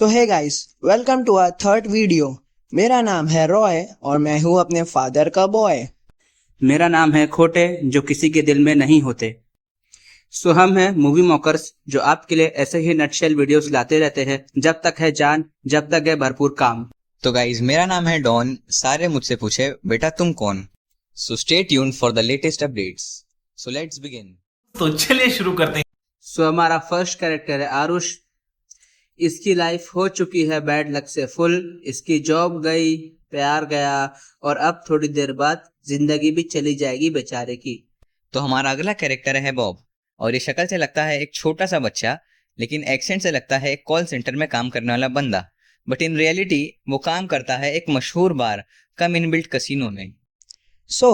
So hey guys, welcome to our third video. मेरा नाम है रॉय और मैं हूँ अपने फादर का बॉय। मेरा नाम है खोटे, जो किसी के दिल में नहीं होते। सो हम हैं मूवी मॉकर्स, जो आपके लिए ऐसे ही नटशेल वीडियोस लाते रहते हैं, जब तक है जान, जब तक है भरपूर काम। तो गाइज, मेरा नाम है डॉन। सारे मुझसे पूछे बेटा तुम कौन। So stay tuned for the latest updates. So let's begin. तो चलिए शुरू करते हैं। सो हमारा फर्स्ट कैरेक्टर है आरुष। इसकी लाइफ हो चुकी है बैड लक से फुल। इसकी जॉब गई, प्यार गया और अब थोड़ी देर बाद जिंदगी भी चली जाएगी बेचारे की। तो हमारा अगला कैरेक्टर है बॉब, और ये शक्ल से लगता है एक छोटा सा बच्चा, लेकिन एक्सेंट से लगता है एक कॉल सेंटर में काम करने वाला बंदा। बट इन रियलिटी वो काम करता है एक मशहूर बार कम इनबिल्ट कसिनो में। सो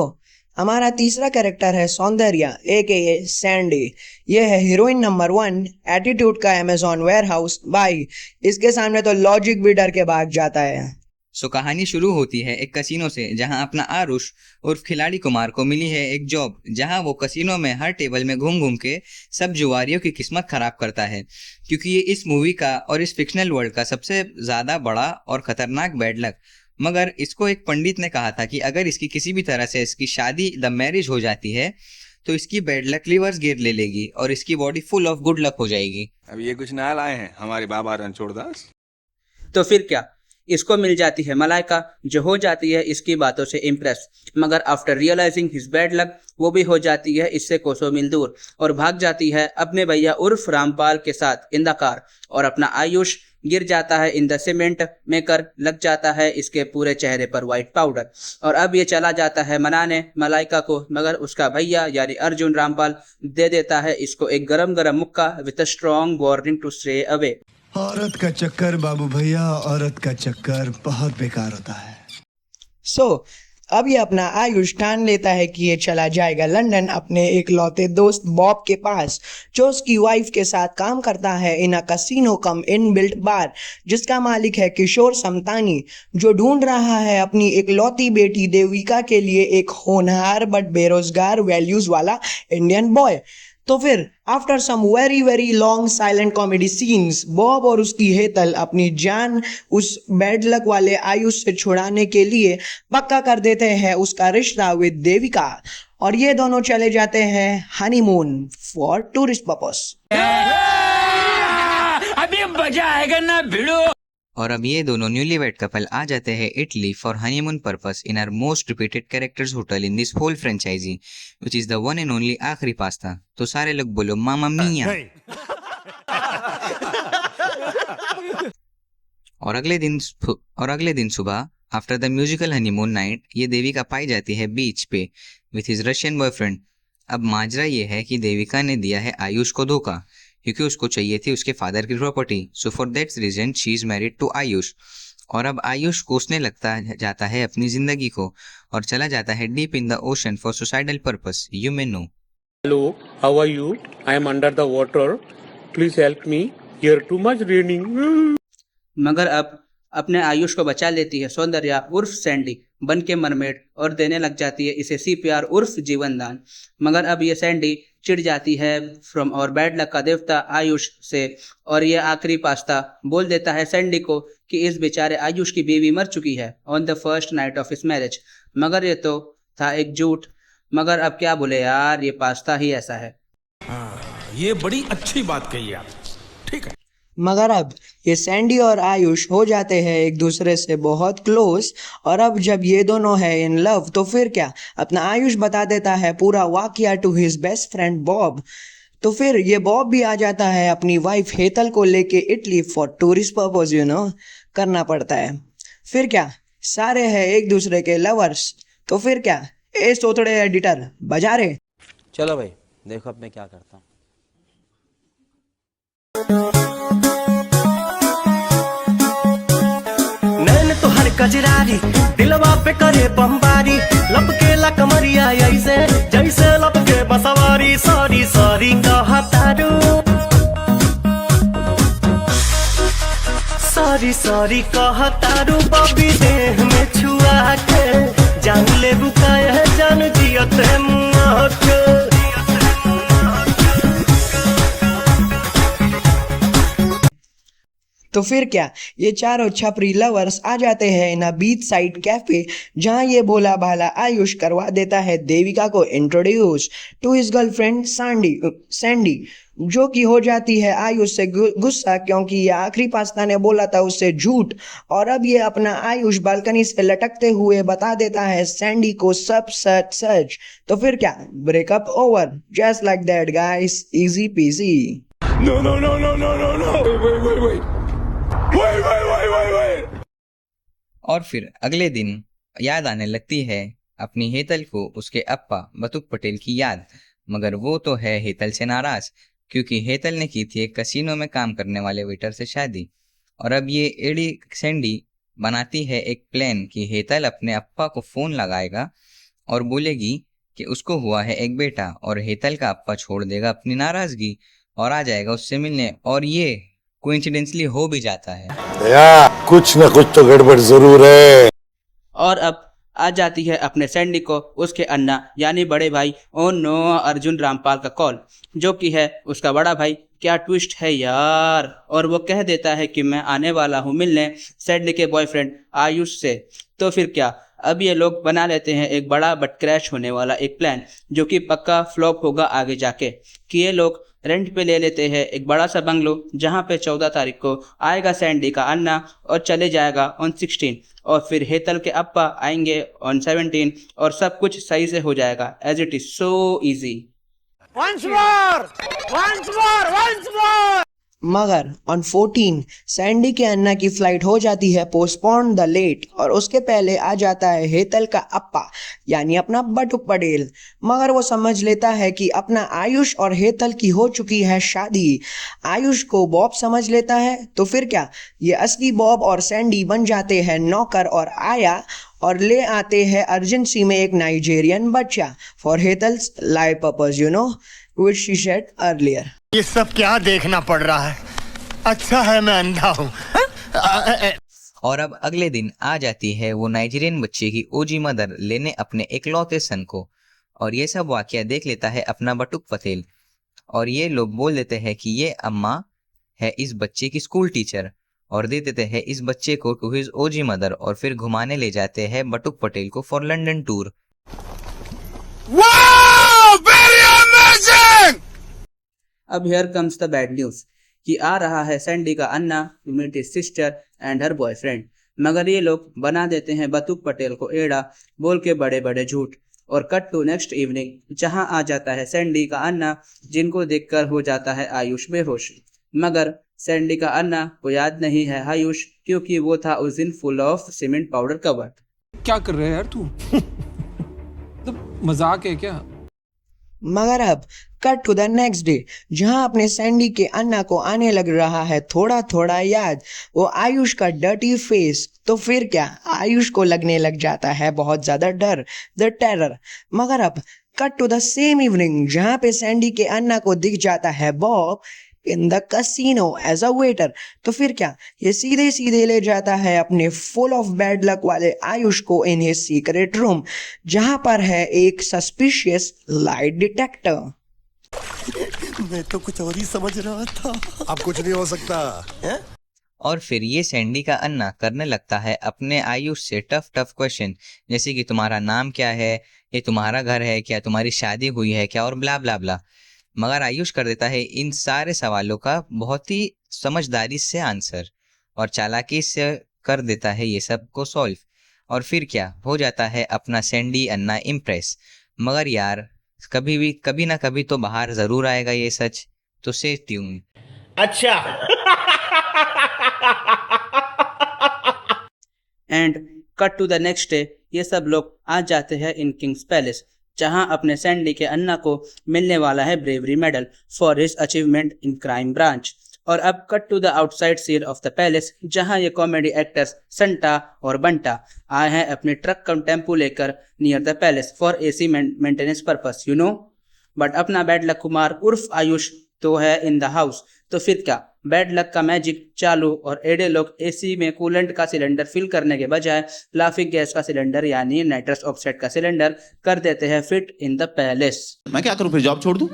हमारा तीसरा कैरेक्टर है सौंदर्या ए सैंडी। ये है हीरोइन नंबर 1, एटीट्यूड का अमेजॉन वेयरहाउस। भाई इसके सामने तो लॉजिक भी डर के भाग जाता है। सो कहानी शुरू होती है एक कसिनो से, जहां अपना आरुष उर्फ खिलाड़ी कुमार को मिली है एक जॉब, जहां वो कसिनो में हर टेबल में घूम घूम के सब जुआरियों की किस्मत खराब करता है, क्योंकि ये इस मूवी का और इस फिक्शनल वर्ल्ड का सबसे ज्यादा बड़ा और खतरनाक बैड लक। मगर इसको एक पंडित ने कहा था कि अगर इसकी किसी भी तरह से इसकी शादी द मैरिज हो जाती है तो इसकी बैड लक रिवर्स गियर ले लेगी और इसकी body full of good luck हो जाएगी। अब ये कुछ नया लाए हैं हमारे बाबा रणछोड़ दास। तो फिर क्या, इसको मिल जाती है मलाइका, जो हो जाती है इसकी बातों से इम्प्रेस। मगर after realising his bad luck, वो भी हो जाती है इससे कोसों मील दूर और भाग जाती है अपने भैया उर्फ रामपाल के साथ इन द कार। और अपना आयुष गिर जाता है इन द सीमेंट मेकर, लग जाता है इसके पूरे चेहरे पर व्हाइट पाउडर। और अब ये चला जाता है मनाने मलाइका को, मगर उसका भैया यानी अर्जुन रामपाल दे देता है इसको एक गरम गरम मुक्का with a strong warning to stay away. औरत का चक्कर बाबू भैया, औरत का चक्कर बहुत बेकार होता है। सो अब ये अपना आयुष ठान लेता है कि ये चला जाएगा लंदन अपने एक लौते दोस्त बॉब के पास, जो उसकी वाइफ के साथ काम करता है इन अ कसिनो कम इन बिल्ट बार, जिसका मालिक है किशोर समतानी, जो ढूंढ रहा है अपनी एक लौती बेटी देविका के लिए एक होनहार बट बेरोजगार वैल्यूज वाला इंडियन बॉय। तो फिर after some very very long silent comedy scenes, Bob और उसकी हेतल अपनी जान उस बैड लक वाले आयुष से छुड़ाने के लिए पक्का कर देते हैं उसका रिश्ता विद देविका, और ये दोनों चले जाते हैं हनीमून फॉर टूरिस्ट पर्पस। अभी मजा आएगा ना भिड़ो। और अब ये दोनों न्यूलीवेड कपल आ जाते हैं Italy for honeymoon purpose in our most repeated characters hotel in this whole franchise, which is the one and only आखिरी पास्ता। तो सारे लोग बोलो मामा मिया। और अगले दिन सुबह after the musical honeymoon night, ये देविका पाई जाती है बीच पे विथ हिज रशियन बॉयफ्रेंड। अब माजरा ये है कि देविका ने दिया है आयुष को धोखा, क्योंकि उसको चाहिए थी उसके फादर की property. So for that's reason she is married to Ayush. और अब आयुष कोसने लगता जाता है अपनी जिंदगी को और चला जाता है deep in the ocean for suicidal purpose, you may know. Hello, how are you? I am under the water. Please help me. Here too much raining. मगर अब अपने आयुष को बचा लेती है सौंदर्या उर्फ सैंडी बन के मरमेड, और देने लग जाती है इसे CPR उर्फ जीवन दान। मगर अब ये सैंडी चिढ़ जाती है फ्रॉम और बैड लक का देवता आयुष से, और ये आखिरी पास्ता बोल देता है सैंडी को कि इस बेचारे आयुष की बीवी मर चुकी है on the first night of his marriage. मगर ये तो था एक झूठ। मगर अब क्या बोले यार, ये पास्ता ही ऐसा है। ये बड़ी अच्छी बात कही आप, ठीक है। मगर अब ये सैंडी और आयुष हो जाते हैं एक दूसरे से बहुत क्लोज, और अब जब ये दोनों हैं इन लव, तो फिर क्या, अपना आयुष बता देता है पूरा वाकया to his best friend Bob. तो फिर ये बॉब भी आ जाता है अपनी वाइफ हेतल को लेके इटली फॉर टूरिस्ट पर्पस, करना पड़ता है। फिर क्या, सारे हैं एक दूसरे के लवर्स। तो फिर क्या, ए सोतड़े एडिटर बजा रे। चलो भाई देखो अब मैं क्या करता हूँ। नैन तो हर कजरारी दिलवा पे करे बमबारी, लपके ला कमरिया ऐसे जैसे लपके बसवारी। सॉरी सॉरी कहा तारू, सॉरी सॉरी कहा तारू, बॉबी देह में छुआ के जान ले बुकाया है जान जियते मुआ के। तो फिर क्या, ये चारों छपरी लवर्स आ जाते हैं इन बीच साइड कैफे, जहां ये भोला भाला आयुष करवा देता है देविका को introduce to his girlfriend Sandy, जो कि हो जाती है आयुष से गुस्सा, क्योंकि ये आखिरी पास्ता ने बोला था उससे झूठ। और अब ये अपना आयुष बालकनी से लटकते हुए बता देता है सैंडी को सब सच सच। तो फिर क्या, breakup over, just like that guys, easy PG. No, no, no, no, no, no, no. Wait. और फिर अगले दिन याद आने लगती है अपनी हेतल को उसके अप्पा बतुक पटेल की याद, मगर वो तो है हेतल से नाराज, क्योंकि हेतल ने की थी एक कसिनो में काम करने वाले वेटर से शादी। और अब ये एडी सैंडी बनाती है एक प्लान कि हेतल अपने अप्पा को फोन लगाएगा और बोलेगी कि उसको हुआ है एक बेटा, और हेतल का अप्पा छोड़ देगा अपनी नाराजगी और आ जाएगा उससे मिलने, और ये कोइंसिडेंटली हो भी जाता है। या कुछ न कुछ तो गड़बड़ जरूर है। और अब आ जाती है अपने सैंडी को उसके अन्ना यानी बड़े भाई ओ नो अर्जुन रामपाल का कॉल, जो कि है उसका बड़ा भाई। क्या ट्विस्ट है यार। और वो कह देता है कि मैं आने वाला हूँ मिलने सैंडी के बॉयफ्रेंड आयुष से। तो फिर क्या, अब ये लोग बना लेते हैं एक बड़ा बट क्रैश होने वाला एक प्लान, जो कि पक्का फ्लॉप होगा आगे जाके, कि ये लोग रेंट पे ले लेते हैं एक बड़ा सा बंगलो, जहाँ पे 14 तारीख को आएगा सैंडी का अन्ना और चले जाएगा ऑन 16, और फिर हेतल के अप्पा आएंगे ऑन 17, और सब कुछ सही से हो जाएगा as it is so easy. मगर ऑन 14 सैंडी के अन्ना की फ्लाइट हो जाती है पोस्टपोन द लेट, और उसके पहले आ जाता है हेतल का अप्पा यानी अपना बटुक पटेल। मगर वो समझ लेता है कि अपना आयुष और हेतल की हो चुकी है शादी। आयुष को बॉब समझ लेता है। तो फिर क्या, ये असली बॉब और सैंडी बन जाते हैं नौकर और आया, और ले आते हैं अर्जेंसी में एक नाइजेरियन बच्चा for Hetal's life purpose, you know which she said earlier. ये सब क्या देखना पड़ रहा है? अच्छा है मैं अंधा हूँ। और अब अगले दिन आ जाती है वो नाइजीरियन बच्चे की ओजी मदर लेने अपने इकलौते सन को, और ये सब वाकया देख लेता है अपना बटुक पटेल, और ये लोग बोल देते हैं कि ये अम्मा है इस बच्चे की स्कूल टीचर, और दे देते हैं इस बच्चे को टू हिज ओजी मदर, और फिर घुमाने ले जाते हैं बटुक पटेल को फॉर लंदन टूर। अब here comes the bad news कि आ रहा है सैंडी का anna to meet his sister and her boyfriend, मगर ये लोग बना देते हैं बतुक पटेल को एड़ा बोल के बड़े बड़े झूठ। और कट टू नेक्स्ट इवनिंग, जहां आ जाता है सैंडी का अन्ना, जिनको देखकर हो जाता है आयुष बेहोश। मगर सैंडी का अन्ना को याद नहीं है आयुष, क्योंकि वो था उस दिन full of cement powder covered. क्या कर रहे हैं यार तू? तो मजाक है क्या? मगर अब cut to the next day, जहां अपने सैंडी के अन्ना को आने लग रहा है थोड़ा थोड़ा याद वो आयुष का डर्टी फेस। तो फिर क्या, आयुष को लगने लग जाता है बहुत ज्यादा डर, द टेरर। मगर अब cut to the same evening, जहां पे सैंडी के अन्ना को दिख जाता है Bob in the casino as a waiter. तो फिर क्या, ये सीधे सीधे ले जाता है अपने फुल ऑफ बैड लक वाले आयुष को इन हिज सीक्रेट रूम, जहां पर है एक सस्पिशियस लाइट डिटेक्टर। मैं तो कुछ और ही समझ रहा था। अब कुछ नहीं हो सकता है? और फिर ये सैंडी का अन्ना करने लगता है अपने आयुष से टफ क्वेश्चन, जैसे कि तुम्हारा नाम क्या है, ये तुम्हारा घर है क्या, तुम्हारी शादी हुई है क्या, और ब्ला ब्ला ब्ला। मगर आयुष कर देता है इन सारे सवालों का बहुत ही समझदारी से आंसर, और चालाकी से कर देता है ये सब को सॉल्व। और फिर क्या, हो जाता है अपना सैंडी अन्ना इम्प्रेस। मगर यार कभी ना कभी तो बाहर जरूर आएगा ये सच, तो स्टे ट्यून। अच्छा। And cut to the next day, ये सब लोग आ जाते हैं इन किंग्स पैलेस, जहां अपने सैंडी के अन्ना को मिलने वाला है bravery medal for his achievement in crime branch. और अब cut to the outside scene of the palace, जहां ये कॉमेडी एक्टर्स संटा और बंटा आए हैं अपने ट्रक कम टेम्पो लेकर near the palace for AC maintenance purpose, you know. But अपना बैड लक कुमार उर्फ आयुष तो है इन द हाउस। तो फिर क्या, बैड लक का मैजिक चालू, और एडे लोग एसी में कूलेंट का सिलेंडर फिल करने के बजाय लाफिंग गैस का सिलेंडर यानी नाइट्रस ऑक्साइड का सिलेंडर कर देते हैं फिट इन द पैलेस। मैं क्या करूं फिर, जॉब छोड़ दूं?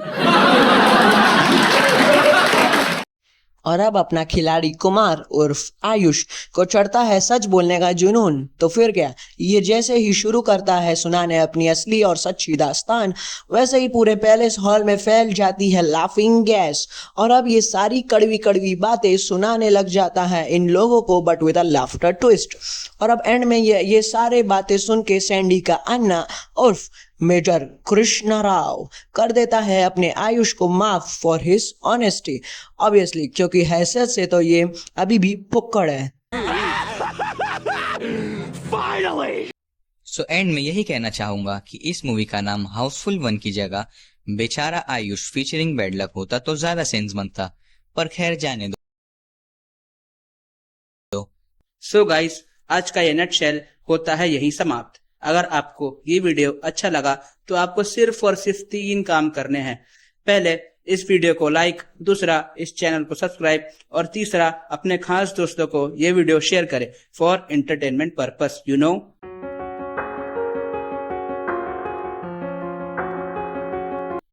और अब अपना खिलाड़ी कुमार उर्फ आयुष को चढ़ता है सच बोलने का जुनून। तो फिर क्या, ये जैसे ही शुरू करता है सुनाने अपनी असली और सच्ची दास्तान, वैसे ही पूरे पैलेस हॉल में फैल जाती है लाफिंग गैस और अब ये सारी कड़वी कड़वी बातें सुनाने लग जाता है इन लोगों को, but with a laughter twist. और अब एंड में ये सारे बातें सुन के सैंडी का अन्ना उर्फ मेजर कृष्णा राव कर देता है अपने आयुष को माफ फॉर हिज ऑनेस्टी, ऑब्वियसली, क्योंकि हैसियत से तो ये अभी भी फुक्कड़ है। सो एंड में यही कहना चाहूंगा कि इस मूवी का नाम हाउसफुल 1 की जगह बेचारा आयुष फीचरिंग बैड लक होता तो ज्यादा सेंस बनता, पर खैर जाने दो। सो गाइस, आज का ये नटशेल होता है यही समाप्त। अगर आपको ये वीडियो अच्छा लगा तो आपको सिर्फ और सिर्फ 3 काम करने हैं। पहले, इस वीडियो को लाइक, दूसरा इस चैनल को सब्सक्राइब और तीसरा अपने खास दोस्तों को ये वीडियो शेयर करें for entertainment purpose, you know.